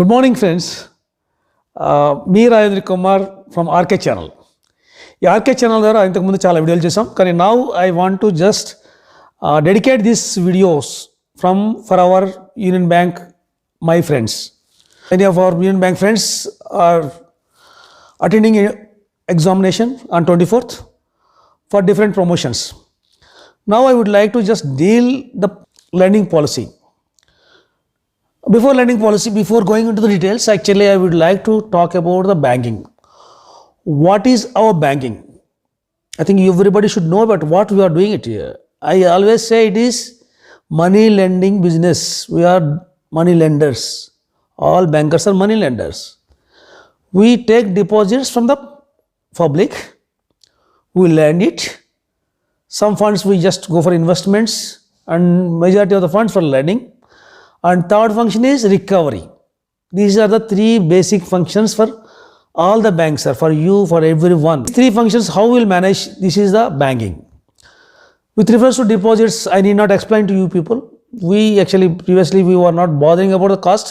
Good morning, friends. Me Rajendra Kumar from RK channel. ఈ RK channel ద్వారా ఇంతకుముందు చాలా వీడియోలు చేసాం, కానీ now I want to just dedicate this videos for hour union bank my friends. Many of our Union Bank friends are attending examination on 24th for different promotions. Now I would like to just deal the lending policy. Before going into the details, actually I would like to talk about the banking. What is our banking? I think everybody should know about what we are doing it here. I always say it is money lending business. We are money lenders. All bankers are money lenders. We take deposits from the public, we lend it. Some funds we just go for investments and majority of the funds for lending. And third function is recovery. These are the three basic functions for all the banks, sir, for you, for everyone. These three functions, how we will manage, this is the banking. With reference to deposits, I need not explain to you people. Previously we were not bothering about the cost.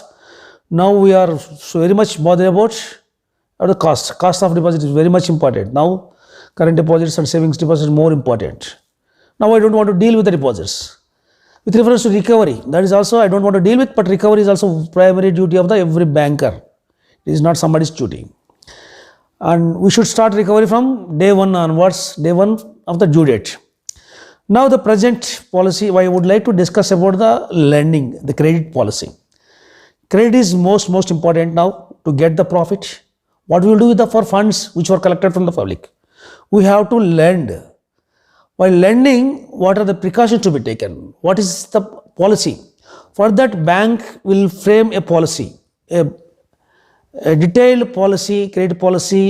Now we are so very much bothered about the cost. Cost of deposit is very much important. Now current deposits and savings deposits are more important. Now I don't want to deal with the deposits. With reference to recovery, that is also I don't want to deal with, but recovery is also primary duty of the every banker. It is not somebody's duty. And we should start recovery from day one onwards, day one of the due date. Now the present policy, I would like to discuss about the lending, the credit policy. Credit is most important now to get the profit. What we will do with the for funds which were collected from the public? We have to lend. While lending, what are the precautions to be taken? What is the policy? For that, bank will frame a policy. A detailed policy, credit policy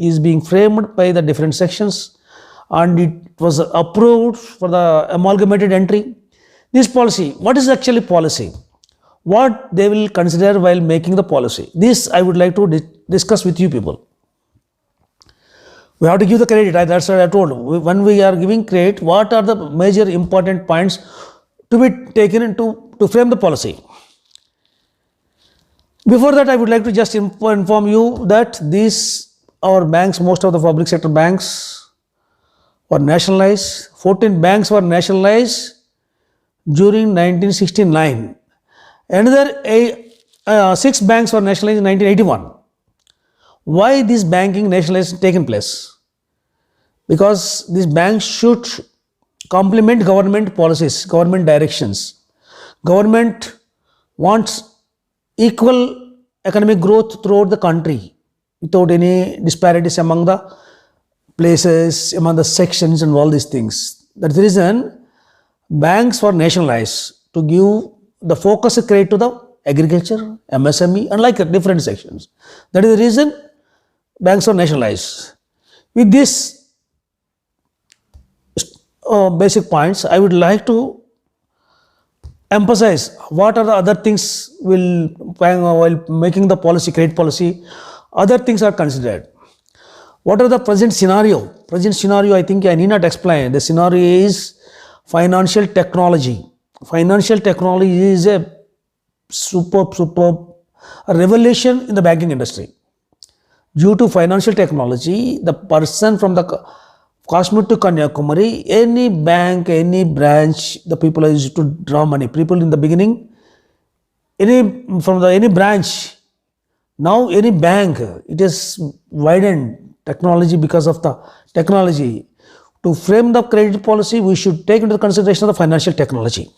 is being framed by the different sections, and it was approved for the amalgamated entry. This policy, what is actually policy? What they will consider while making the policy? This I would like to discuss with you people. We have to give the credit, that's what I told. When we are giving credit, what are the major important points to be taken to frame the policy? Before that, I would like to just inform you that our banks, most of the public sector banks were nationalized. 14 banks were nationalized during 1969. Another 6 banks were nationalized in 1981. Why this banking nationalization taken place? Because these banks should complement government policies, government directions. Government wants equal economic growth throughout the country without any disparities among the places, among the sections and all these things. That's the reason banks were nationalized to give the focus credit to the agriculture, MSME and like different sections. That is the reason banks are nationalized. With this basic points, I would like to emphasize what are the other things while making the policy, credit policy, other things are considered. What are the present scenario? Present scenario, I think I need not explain. The scenario is financial technology. Financial technology is a superb revelation in the banking industry. Due to financial technology, the person from the Kashmir to Kanyakumari, any bank, any branch, the people are used to draw money. People in the beginning, any branch, now any bank, it is widened technology because of the technology. To frame the credit policy, we should take into consideration the financial technology.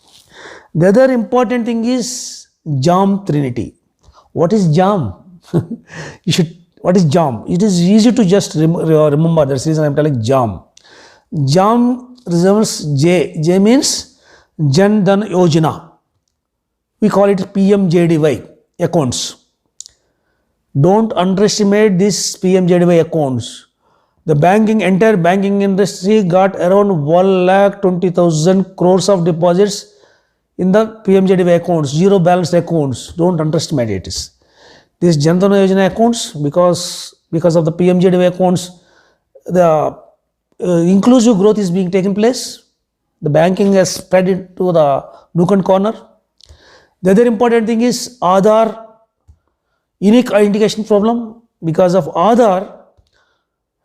The other important thing is JAM Trinity. What is JAM? What is JAM? It is easy to just remember. That's the reason I am telling JAM. JAM resembles J. J means Jan Dhan Yojana. We call it PMJDY accounts. Don't underestimate these PMJDY accounts. The entire banking industry got around 1,20,000 crores of deposits in the PMJDY accounts, zero balance accounts. Don't underestimate it. These Jan Dhan Yojana accounts, because of the PMJDY accounts, the inclusive growth is being taken place. The banking has spread into the nook and corner. The other important thing is Aadhaar unique identification problem. Because of Aadhaar,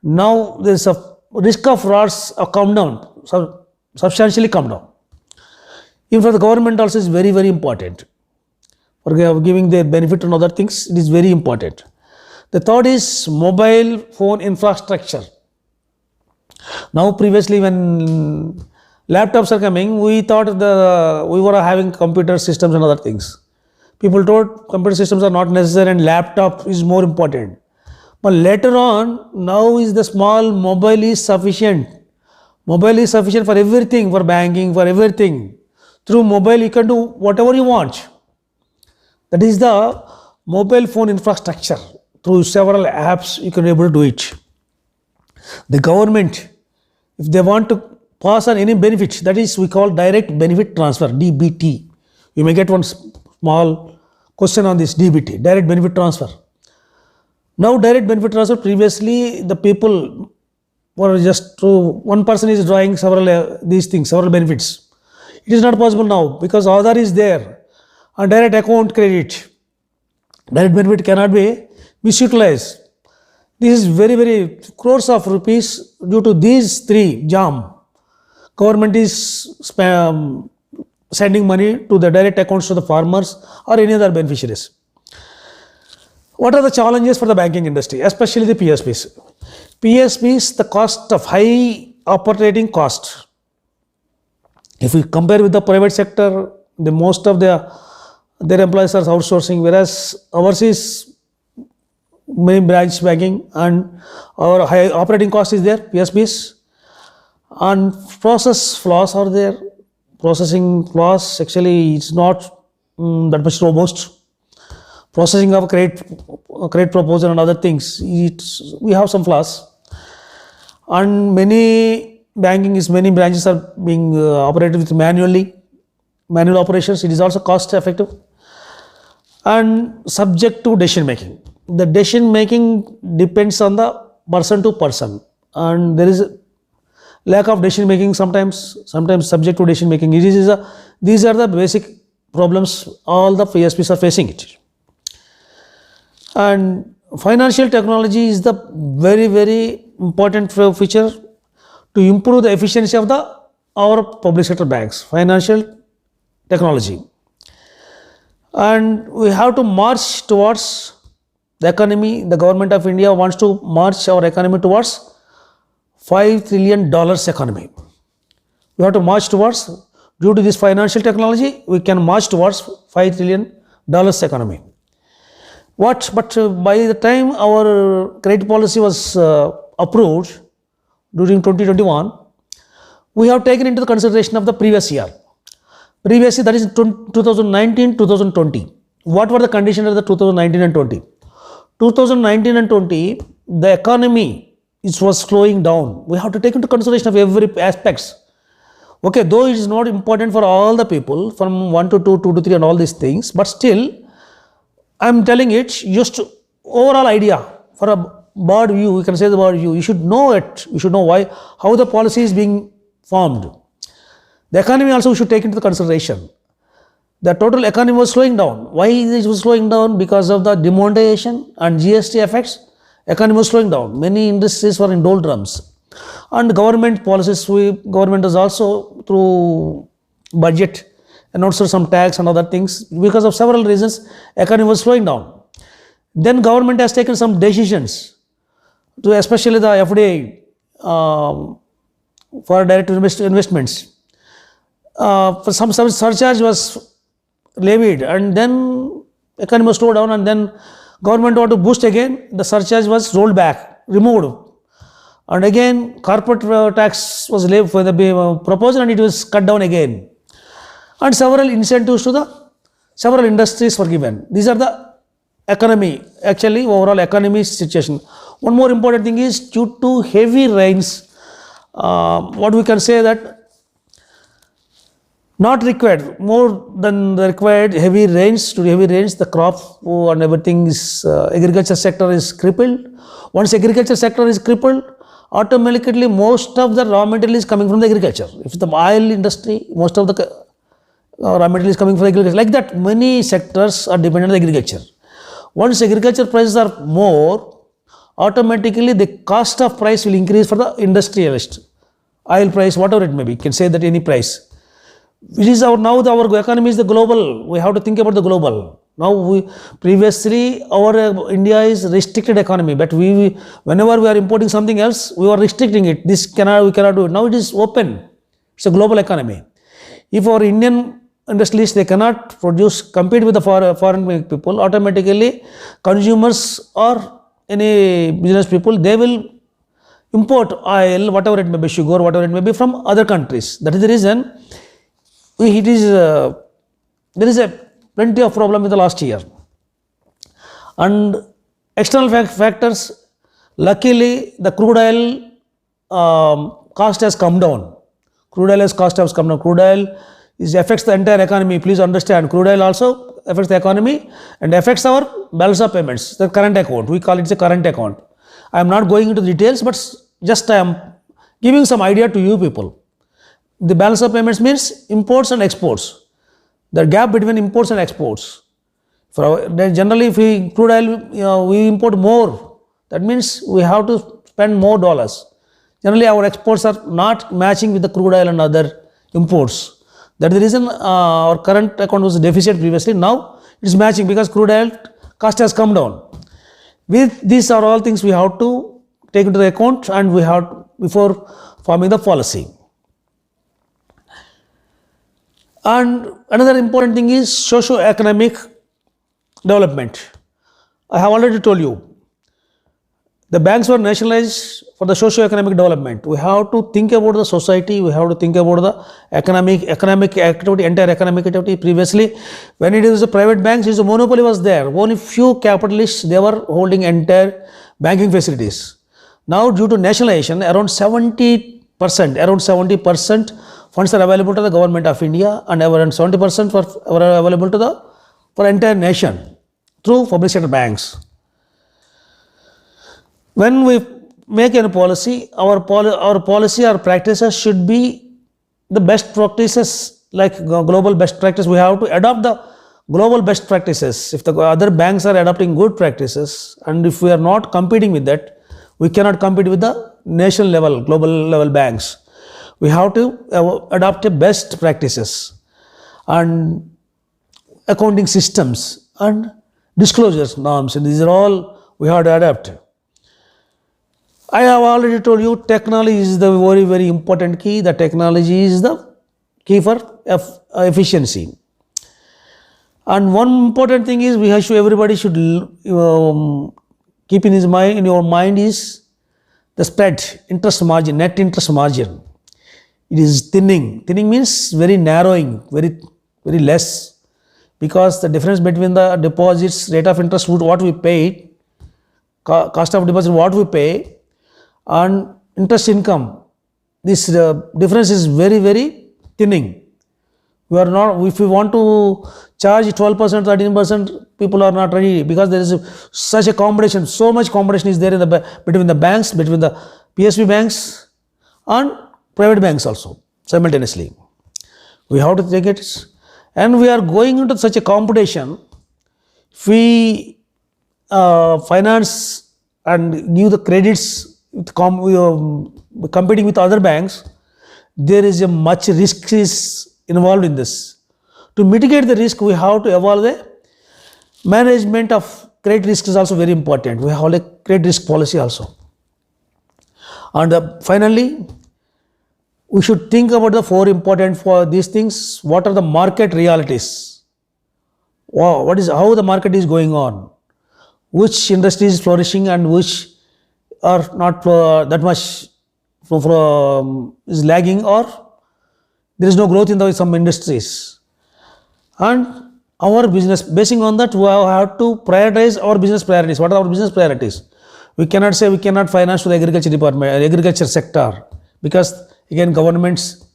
now there is a risk of frauds have come down, substantially come down. Even for the government also is very, very important. For giving their benefit and other things, it is very important. The third is mobile phone infrastructure. Now previously when laptops are coming, we thought we were having computer systems and other things. People told computer systems are not necessary and laptop is more important. But later on, now is the small mobile is sufficient. Mobile is sufficient for everything, for banking, for everything. Through mobile you can do whatever you want. That is the mobile phone infrastructure. Through several apps you can able to do it. The government, if they want to pass on any benefit, that is we call direct benefit transfer, DBT. You may get one small question on this DBT, direct benefit transfer. Now direct benefit transfer, previously the people were just through one person is drawing several these things, several benefits. It is not possible now because Aadhaar is there and direct account credit. Direct benefit cannot be misutilized. This is very, very crores of rupees due to these three jam. Government is sending money to the direct accounts to the farmers or any other beneficiaries. What are the challenges for the banking industry, especially the PSBs? PSBs, the cost of high operating cost. If we compare with the private sector, the most of their employees are outsourcing, whereas ours is main branch banking and our high operating cost is there, PSBs, and process flaws are there. Processing flaws actually it's not that much robust. Processing of credit proposal and other things, we have some flaws, and many branches are being operated with manual operations. It is also cost effective and subject to decision making. The decision making depends on the person to person, and there is a lack of decision making sometimes subject to decision making. These are the basic problems all the PSPs are facing it. And financial technology is the very, very important feature to improve the efficiency of our public sector banks. Financial technology, and we have to march towards the economy. The government of India wants to march our economy towards $5 trillion economy. We have to march towards, due to this financial technology, we can march towards $5 trillion economy. But by the time our credit policy was approved during 2021, we have taken into the consideration of the previous year. Previously, that is 2019-2020. What were the conditions of the 2019 and 20? 2019 and 20, the economy was slowing down. We have to take into consideration of every aspects. Okay, though it is not important for all the people from 1 to 2, 2 to 3 and all these things, but still I am telling it just overall idea for a broad view. We can say the broad view. You should know it. You should know how the policy is being formed. The economy also we should take into the consideration. The total economy was slowing down. Why it was slowing down? Because of the demonetization and GST effects. Economy was slowing down. Many industries were in doldrums. And government policies, government is also through budget and also some tax and other things. Because of several reasons, economy was slowing down. Then government has taken some decisions, to especially the FDI for direct investments. For some surcharge was levied, and then economy was slowed down, and then government wanted to boost again. The surcharge was rolled back, removed, and again corporate tax was proposed, and it was cut down again, and several incentives to the several industries were given. These are the economy, actually overall economy situation. One more important thing is, due to heavy rains, what we can say that not required, more than the required heavy rains, the crop and everything is, agriculture sector is crippled. Once agriculture sector is crippled, automatically most of the raw material is coming from the agriculture. If the oil industry, most of the raw material is coming from agriculture. Like that, many sectors are dependent on agriculture. Once agriculture prices are more, automatically the cost of price will increase for the industrialist. Oil price, whatever it may be, you can say that any price. Which is our economy is the global. We have to think about the global. Now previously our India is restricted economy, but whenever we are importing something else, we are restricting it. We cannot do it. Now it is open. It's a global economy. If our Indian industrialists, they cannot compete with the foreign people, automatically consumers or any business people, they will import oil, whatever it may be, sugar, whatever it may be, from other countries. That is the reason there is a plenty of problem in the last year. And external factors, luckily the crude oil cost has come down. Crude oil cost has come down. Crude oil affects the entire economy. Please understand, crude oil also affects the economy and affects our balance of payments, the current account. We call it the current account. I am not going into the details, but just I am giving some idea to you people. The balance of payments means imports and exports. The gap between imports and exports. Generally, if we crude oil, we import more. That means we have to spend more dollars. Generally, our exports are not matching with the crude oil and other imports. That is the reason our current account was deficit previously. Now it is matching because crude oil cost has come down. These are all things we have to take into the account, and we have before forming the policy. And another important thing is socio-economic development. I have already told you, the banks were nationalized for the socio-economic development. We have to think about the society, we have to think about the economic activity, entire economic activity. Previously, when it was a private banks, a monopoly was there. Only few capitalists, they were holding entire banking facilities. Now, due to nationalization, around 70% funds are available to the government of India, and around 70% are available to for entire nation through public sector banks. When we make a policy, our policy or practices should be the best practices, like global best practice. We have to adopt the global best practices. If the other banks are adopting good practices, and if we are not competing with that, we cannot compete with the national level, global level banks. We have to adopt the best practices and accounting systems and disclosures norms, and these are all we have to adapt. I have already told you, technology is the very, very important key. The technology is the key for efficiency. And one important thing is everybody should keep in your mind is the spread, interest margin, net interest margin. It is thinning. Thinning means very narrowing, very, very less, because the difference between the deposits, rate of interest, what we pay, cost of deposit, what we pay, and interest income, this difference is very, very thinning. We are not, if we want to charge 12%, 13%, people are not ready, because there is such a competition, so much competition is there between the banks, between the PSB banks and private banks also, simultaneously. We have to take it, and we are going into such a competition. If we finance and give the credits, competing with other banks, there is a much risk is involved in this. To mitigate the risk, we have to evolve the management of credit risk is also very important. We have a credit risk policy also. And finally, we should think about the four important for these things. What are the market realities? How the market is going on? Which industry is flourishing and which are not that much is lagging, or there is no growth in some industries. And our business, basing on that, we have to prioritize our business priorities. What are our business priorities? We cannot say we cannot finance to the agriculture department, agriculture sector, because again government's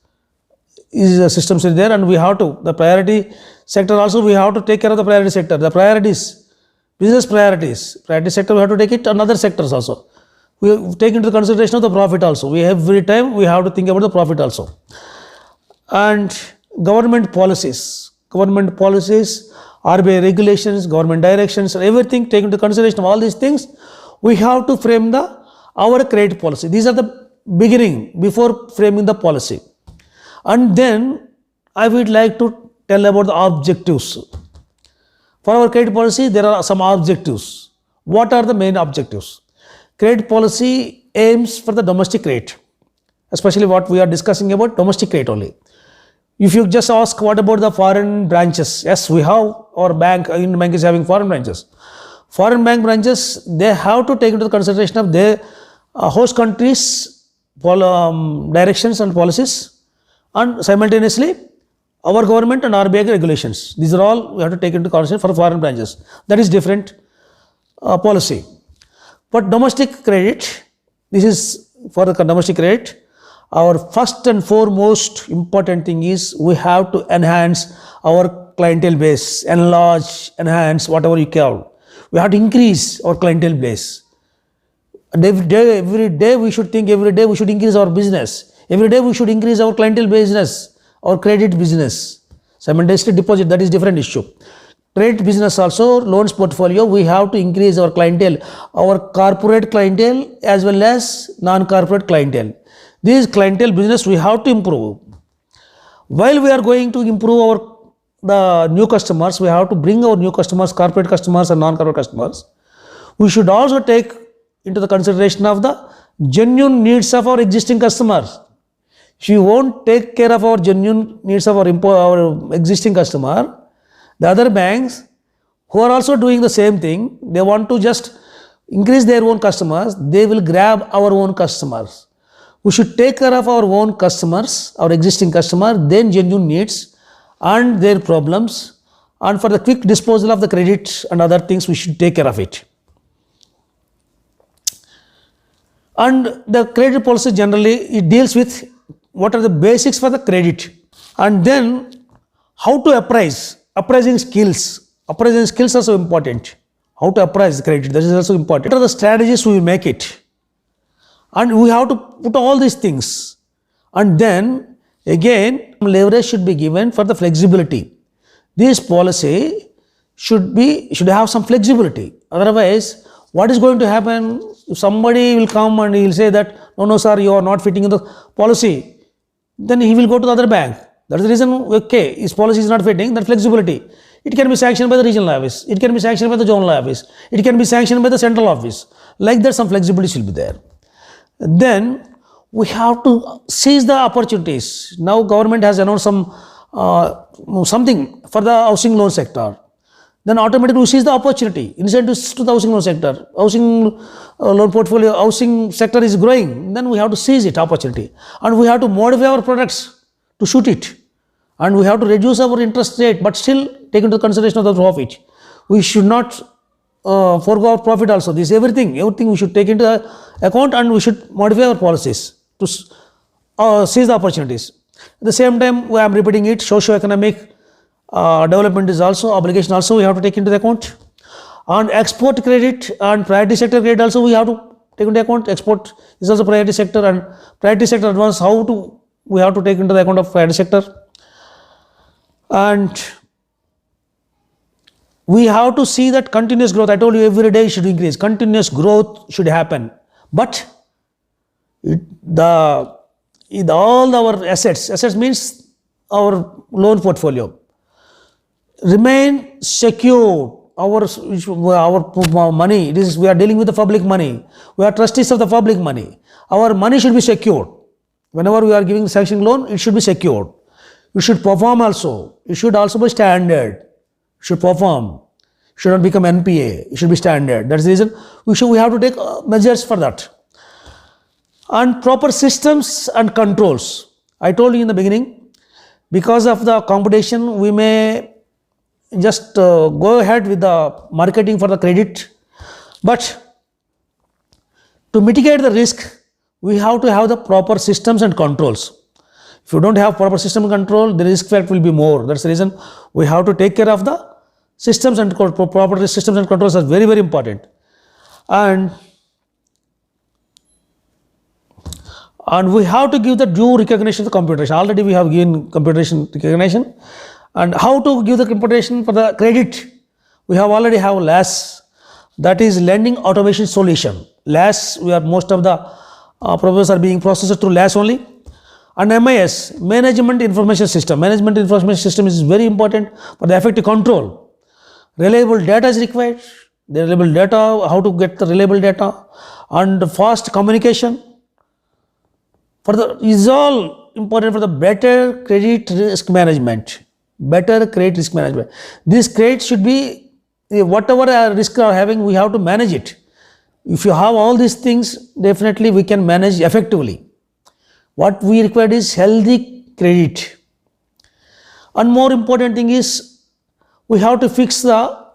systems is there, and we have to, the priority sector also, we have to take care of the priority sector. The priorities, business priorities, priority sector, we have to take it, and other sectors also. We take into consideration of the profit also. Every time we have to think about the profit also. And government policies RBI regulations, government directions, everything taken into consideration of all these things, we have to frame our credit policy. These are the beginning before framing the policy. And then I would like to tell about the objectives. For our credit policy, there are some objectives. What are the main objectives? Credit policy aims for the domestic rate, especially what we are discussing about domestic rate only. If you just ask what about the foreign branches, yes, we have our bank, Indian Bank is having foreign branches. Foreign bank branches, they have to take into the consideration of their host countries' directions and policies, and simultaneously our government and RBI regulations. These are all we have to take into consideration for foreign branches. That is different policy. But domestic credit, this is for the domestic credit. Our first and foremost important thing is we have to enhance our clientele base, enlarge, enhance, whatever you call. We have to increase our clientele base. And every day we should think, every day we should increase our business. Every day we should increase our clientele business, our credit business. Simultaneously deposit, that is different issue. Credit business also, loans portfolio, we have to increase our clientele, our corporate clientele as well as non-corporate clientele. This clientele business we have to improve. While we are going to improve the new customers, we have to bring our new customers, corporate customers and non-corporate customers. We should also take into the consideration of the genuine needs of our existing customers. If you won't take care of our genuine needs of our existing customer, the other banks who are also doing the same thing, they want to just increase their own customers, they will grab our own customers. We should take care of our own customers, our existing customer, their genuine needs and their problems, and for the quick disposal of the credit and other things, we should take care of it. And the credit policy generally, it deals with what are the basics for the credit, and then how to appraise, appraising skills. Appraising skills are also important. How to appraise the credit, that is also important. What are the strategies we will make it? And we have to put all these things. And then again, leverage should be given for the flexibility. This policy should have some flexibility. Otherwise, what is going to happen if somebody will come and he will say that, no sir, you are not fitting in the policy, then he will go to the other bank. That is the reason, okay, his policy is not fitting, that flexibility. It can be sanctioned by the regional office, it can be sanctioned by the zonal office, it can be sanctioned by the central office. Like that, some flexibility will be there. Then we have to seize the opportunities. Now government has announced something for the housing loan sector. Then automatically we seize the opportunity. Incentives to the housing loan sector. Housing loan portfolio, housing sector is growing. Then we have to seize it opportunity. And we have to modify our products to suit it. And we have to reduce our interest rate, but still take into consideration of the profit. We should not forego our profit also. This everything we should take into account, and we should modify our policies to seize the opportunities. At the same time, I am repeating it, socio-economic development is also obligation, also we have to take into account. And export credit and priority sector credit also we have to take into account. Export is also priority sector, and priority sector advance, we have to take into the account of priority sector. And we have to see that continuous growth. I told you every day should increase. Continuous growth should happen. But all our assets means our loan portfolio, remain secure. Our money, we are dealing with the public money. We are trustees of the public money. Our money should be secured. Whenever we are giving sanction loan, it should be secured. You should perform also. It should also be standard. You should perform. It should not become NPA. It should be standard. That's the reason we have to take measures for that. And proper systems and controls. I told you in the beginning, because of the competition, we may just go ahead with the marketing for the credit. But to mitigate the risk, we have to have the proper systems and controls. If you don't have proper system control, the risk factor will be more. That's the reason we have to take care of the systems, and proper systems and controls are very, very important. And we have to give the due recognition to computation. Already we have given computation recognition. And how to give the computation for the credit? We have already have LAS, that is lending automation solution. LAS, we are most of the proposals are being processed through LAS only. And MIS, management information system. Management information system is very important for the effective control. Reliable data is required. The reliable data, how to get the reliable data, and fast communication. For the is all important for the better credit risk management. Better credit risk management. This credit should be whatever risk are having, we have to manage it. If you have all these things, definitely we can manage effectively. What we require is healthy credit. And more important thing is we have to fix the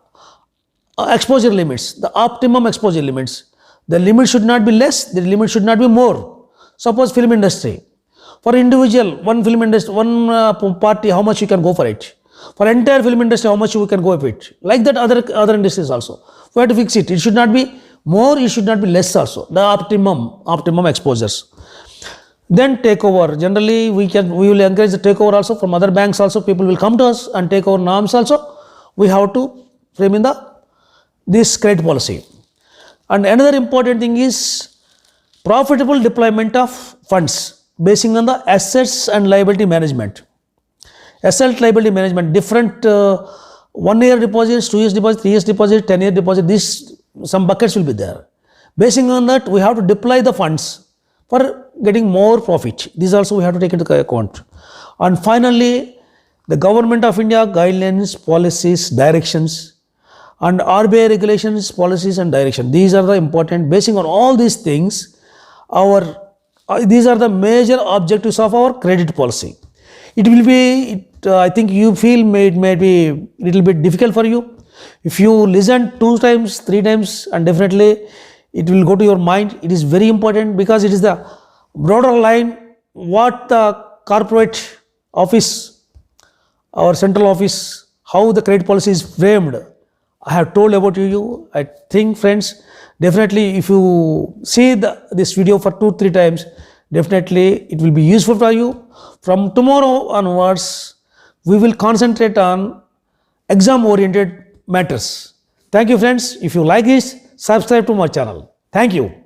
exposure limits, the optimum exposure limits. The limit should not be less, the limit should not be more. Suppose film industry. For individual, one film industry, one party, how much you can go for it. For entire film industry, how much you can go for it. Like that other industries also. We have to fix it. It should not be more, it should not be less also. The optimum exposures. Then takeover. Generally, we will encourage the takeover also from other banks also. People will come to us and take our norms also. We have to frame in this credit policy. And another important thing is profitable deployment of funds basing on the assets and liability management. Asset liability management, different 1 year deposits, 2 years deposit, 3 years deposit, 10-year deposit, this some buckets will be there. Basing on that, we have to deploy the funds for getting more profit. This also we have to take into account. And finally, the Government of India guidelines, policies, directions, and RBI regulations, policies and direction. These are the important. Basing on all these things, these are the major objectives of our credit policy. It will be, I think you feel it may be a little bit difficult for you. If you listen 2 times, 3 times, and definitely it will go to your mind. It is very important because it is the broader line what the corporate office, our central office, how the credit policy is framed. I have told about you. I think, friends, definitely if you see this video for 2-3 times, definitely it will be useful for you. From tomorrow onwards, we will concentrate on exam-oriented matters. Thank you, friends. If you like this, subscribe to my channel. Thank you.